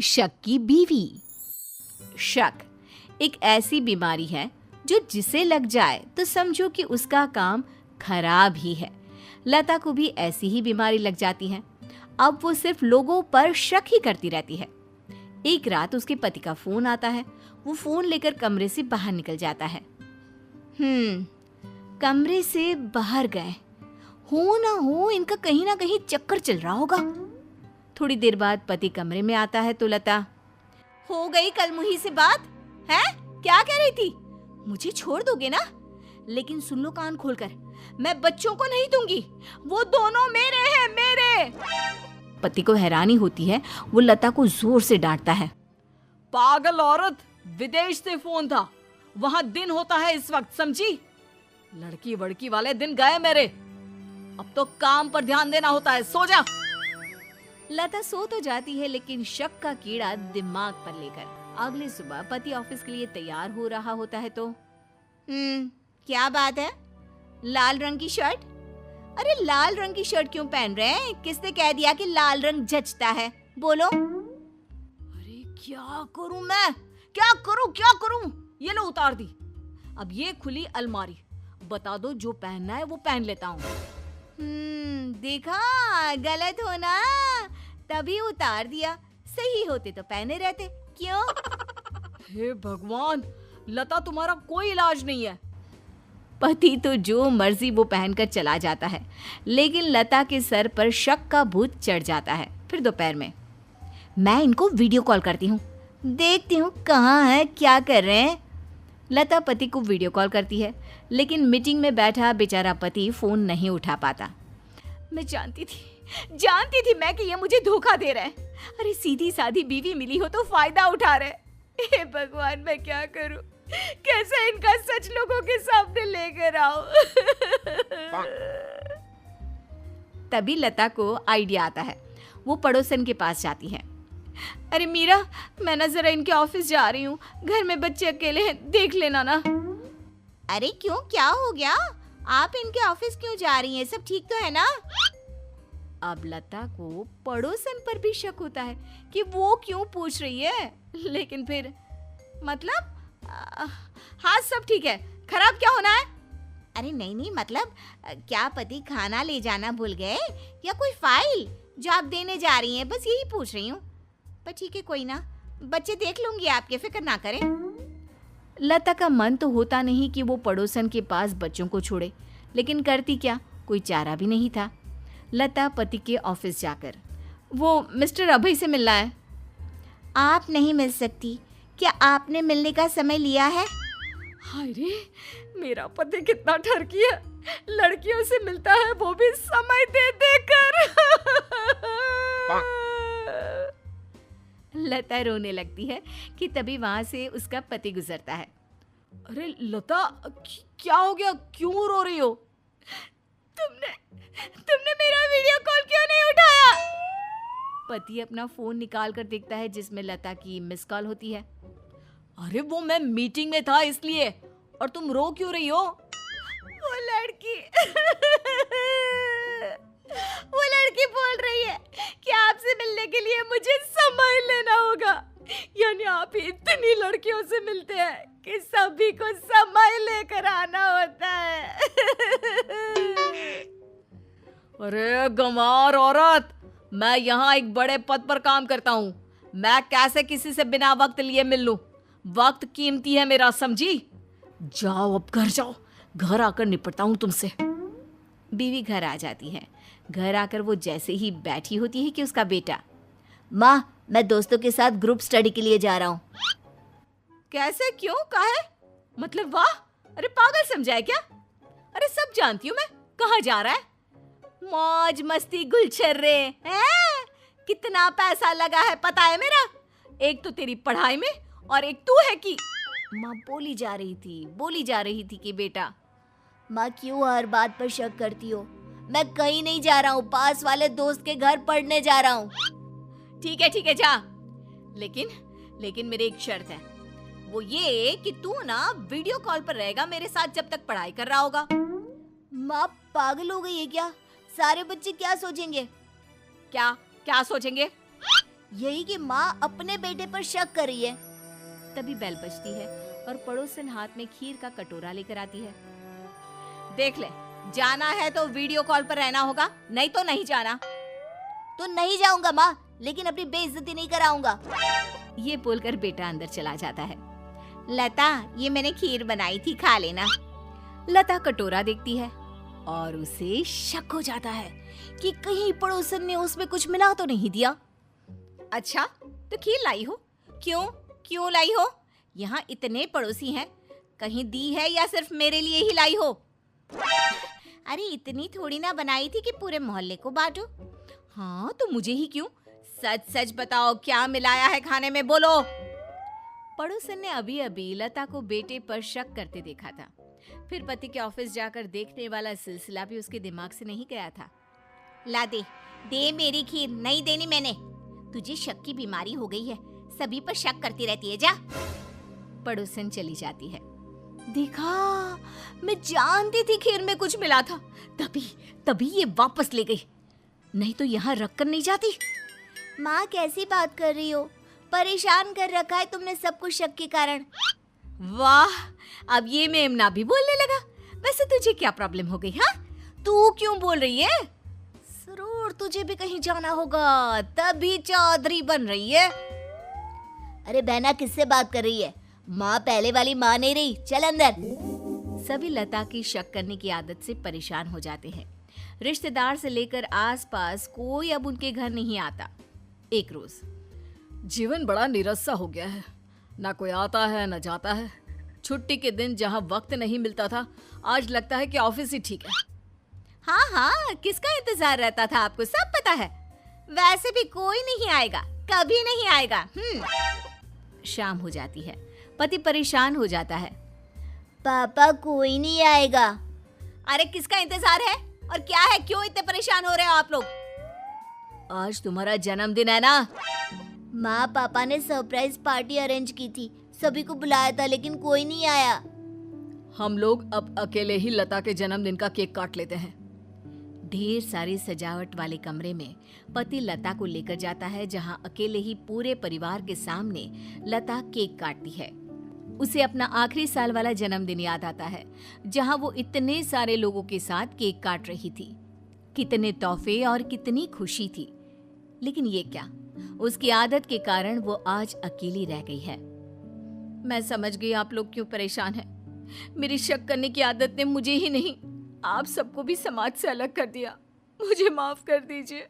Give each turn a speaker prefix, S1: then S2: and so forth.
S1: शक की बीवी। शक एक ऐसी बीमारी है जो जिसे लग जाए तो समझो कि उसका काम खराब ही है। लता को भी ऐसी ही बीमारी लग जाती है। अब वो सिर्फ लोगों पर शक ही करती रहती है। एक रात उसके पति का फोन आता है। वो फोन लेकर कमरे से बाहर निकल जाता है। कमरे से बाहर गए, हो ना हो इनका कहीं ना कहीं चक्कर चल रहा होगा। थोड़ी देर बाद पति कमरे में आता है तो लता, हो गई कल मुही से बात है? क्या कह रही थी? मुझे छोड़ दोगे ना? लेकिन सुन लो कान खोलकर, मैं बच्चों को नहीं दूंगी, वो दोनों मेरे हैं, मेरे। पति को हैरानी होती है। वो लता को जोर से डांटता है।
S2: पागल औरत, विदेश से फोन था, वहां दिन होता है इस वक्त, समझी? लड़की वड़की वाले दिन गए मेरे, अब तो काम पर ध्यान देना होता है, सो जा।
S1: लता सो तो जाती है लेकिन शक का कीड़ा दिमाग पर लेकर। अगली सुबह पति ऑफिस के लिए तैयार हो रहा होता है तो क्या बात है? लाल रंग की शर्ट? अरे लाल रंग की शर्ट क्यों पहन रहे हैं? किसने कह दिया कि लाल रंग जचता है? बोलो।
S2: अरे क्या करूं मैं, क्या करूं? ये लो उतार दी। अब ये खुली अलमारी, बता दो जो पहनना है वो पहन लेता हूँ।
S1: देखा, गलत हो ना, तभी उतार दिया। सही होते तो पहने रहते, क्यों?
S2: हे भगवान, लता तुम्हारा कोई इलाज नहीं है।
S1: पति तो जो मर्जी वो पहनकर चला जाता है, लेकिन लता के सर पर शक का भूत चढ़ जाता है। फिर दोपहर में मैं इनको वीडियो कॉल करती हूँ, देखती हूँ कहाँ है, क्या कर रहे हैं। लता पति को वीडियो कॉल करती है, लेकिन मीटिंग में बैठा बेचारा पति फोन नहीं उठा पाता। मैं जानती थी मैं कि ये मुझे धोखा दे रहा है। अरे सीधी सादी बीवी मिली हो तो फायदा उठा रहे। हे भगवान, मैं क्या करूं? कैसे इनका सच लोगों के सामने लेकर आओ? तभी लता को आइडिया आता है। वो पड़ोसन के पास जाती है। अरे मीरा, मैं ना जरा इनके ऑफिस जा रही हूँ, घर में बच्चे अकेले हैं, देख लेना ना। अरे क्यों, क्या हो गया? आप इनके ऑफिस क्यों जा रही हैं? सब ठीक तो है ना? अब लता को पड़ोसन पर भी शक होता है कि वो क्यों पूछ रही है, लेकिन फिर मतलब हाँ सब ठीक है, खराब क्या होना है? अरे नहीं, मतलब क्या पति खाना ले जाना भूल गए या कोई फाइल जो आप देने जा रही हैं, बस यही पूछ रही हूँ। पर ठीक है, कोई ना, बच्चे देख लूंगी, आपके फिक्र ना करें। लता का मन तो होता नहीं कि वो पड़ोसन के पास बच्चों को छोड़े, लेकिन करती क्या, कोई चारा भी नहीं था। लता पति के ऑफिस जाकर, वो मिस्टर अभय से मिलना है। आप नहीं मिल सकती, क्या आपने मिलने का समय लिया है?
S2: हाय रे, मेरा पति कितना ठरकी है, लड़कियों से मिलता है वो भी समय दे देकर।
S1: लता रोने लगती है कि तभी वहां से उसका पति गुजरता है।
S2: अरे लता, क्या हो गया, क्यों रो रही हो?
S1: तुमने मेरा वीडियो कॉल क्यों नहीं उठाया? पति अपना फोन निकाल कर देखता है जिसमें लता की मिस कॉल होती है।
S2: अरे वो मैं मीटिंग में था इसलिए, और तुम रो क्यों रही हो?
S1: वो लड़की बोल रही है कि आपसे मिलने के लिए मुझे समय लेना होगा।
S2: यानी आप इतनी लड़कियों से मिलते हैं कि सभी को समय लेकर आना होता है। अरे गंवार औरत, मैं यहाँ एक बड़े पद पर काम करता हूँ, मैं कैसे किसी से बिना वक्त लिए मिल लूं? वक्त कीमती है मेरा, समझी? जाओ अब घर जाओ, घर आकर निपटता हूँ तुमसे।
S1: बीवी घर आ जाती है। घर आकर वो जैसे ही बैठी होती है कि उसका बेटा, माँ मैं दोस्तों के साथ ग्रुप स्टडी के लिए जा रहा हूँ।
S2: कैसे, क्यों, काहे? मतलब वाह, अरे पागल समझा है क्या? अरे सब जानती हूँ मैं, कहाँ जा रहा है?
S1: मौज मस्ती गुलछर्रे हैं? कितना पैसा लगा है पता है मेरा?
S2: एक तो तेरी पढ़ाई में और एक तू है कि।
S1: माँ बोली जा रही थी कि बेटा, माँ क्यों हर बात पर शक करती हो? मैं कहीं नहीं जा रहा हूँ, पास वाले दोस्त के घर पढ़ने जा रहा हूँ।
S2: ठीक है जा, लेकिन मेरी एक शर्त है, वो ये कि तू ना वीडियो कॉल पर रहेगा मेरे साथ जब तक पढ़ाई कर रहा होगा।
S1: माँ पागल हो गई है क्या? सारे बच्चे क्या सोचेंगे?
S2: क्या सोचेंगे?
S3: यही कि माँ अपने बेटे पर शक कर रही है।
S1: तभी बेल बजती है और पड़ोसन हाथ में खीर का कटोरा लेकर आती है। देख ले, जाना है तो वीडियो कॉल पर रहना होगा, नहीं तो नहीं जाना।
S3: तो नहीं जाऊंगा माँ, लेकिन अपनी बेइज्जती नहीं कराऊंगा।
S1: ये बोलकर बेटा अंदर चला जाता है। लता, ये मैंने खीर बनाई थी, खा लेना। लता कटोरा देखती है और उसे शक हो जाता है कि कहीं पड़ोसन ने उसमें कुछ मिला तो नहीं दिया। अच्छा, तो खीर लाई हो? क्यों लाई हो? यहाँ इतने पड़ोसी हैं, कहीं दी है या सिर्फ मेरे लिए ही लाई हो? अरे इतनी थोड़ी ना बनाई थी कि पूरे मोहल्ले को बांटो। हाँ, तो मुझे ही क्यों? सच सच बताओ, क्या मिलाया है खाने में, बोलो। पड़ोसन ने अभी अभी लता को बेटे पर शक करते देखा था। फिर पति के ऑफिस जाकर देखने वाला सिलसिला भी उसके दिमाग से नहीं गया था। ला दे मेरी खीर, नहीं देनी मैंने। तुझे शक की बीमारी हो गई है, सभी पर शक करती रहती है, जा। पड़ोसन चली जाती है। देखा, मैं जानती थी खीर में कुछ मिला था, तभी ये वापस ले गई, नहीं तो यहाँ रख कर नहीं जाती।
S3: माँ कैसी बात कर रही हो? परेशान कर रखा है तुमने सबको शक के कारण।
S1: वाह, अब ये मेमना भी बोलने लगा। वैसे तुझे क्या प्रॉब्लम हो गई? हाँ, तू क्यों बोल रही है? जरूर तुझे भी कहीं जाना होगा, तभी चौधरी बन रही है।
S3: अरे बहना, किससे बात कर रही है? माँ पहले वाली माँ नहीं रही, चल अंदर।
S1: सभी लता की शक करने की आदत से परेशान हो जाते हैं। रिश्तेदार से लेकर आसपास कोई अब उनके घर नहीं आता। एक रोज,
S2: जीवन बड़ा नीरस सा हो गया है, ना कोई आता है ना जाता है। छुट्टी के दिन जहाँ वक्त नहीं मिलता था, आज लगता है कि ऑफिस ही ठीक है।
S1: हाँ, किसका इंतजार रहता था आपको, सब पता है। वैसे भी कोई नहीं आएगा, कभी नहीं आएगा। शाम हो जाती है, पति परेशान हो जाता है।
S3: पापा कोई नहीं आएगा।
S1: अरे किसका इंतजार है और क्या है, क्यों इतने परेशान हो रहे हो आप लोग?
S2: आज तुम्हारा जन्मदिन है ना?
S3: माँ, पापा ने सरप्राइज पार्टी अरेंज की थी, सभी को बुलाया था, लेकिन कोई नहीं आया।
S2: हम लोग अब अकेले ही लता के जन्मदिन का केक काट लेते हैं।
S1: ढेर सारी सजावट वाले कमरे में पति लता को लेकर जाता है, जहां अकेले ही पूरे परिवार के सामने लता केक काटती है। उसे अपना आखिरी साल वाला जन्मदिन याद आता है, जहां वो इतने सारे लोगों के साथ केक काट रही थी। कितने तोहफे और कितनी खुशी थी। लेकिन ये क्या, उसकी आदत के कारण वो आज अकेली रह गई है। मैं समझ गई आप लोग क्यों परेशान हैं। मेरी शक करने की आदत ने मुझे ही नहीं, आप सबको भी समाज से अलग कर दिया। मुझे माफ कर दीजिए।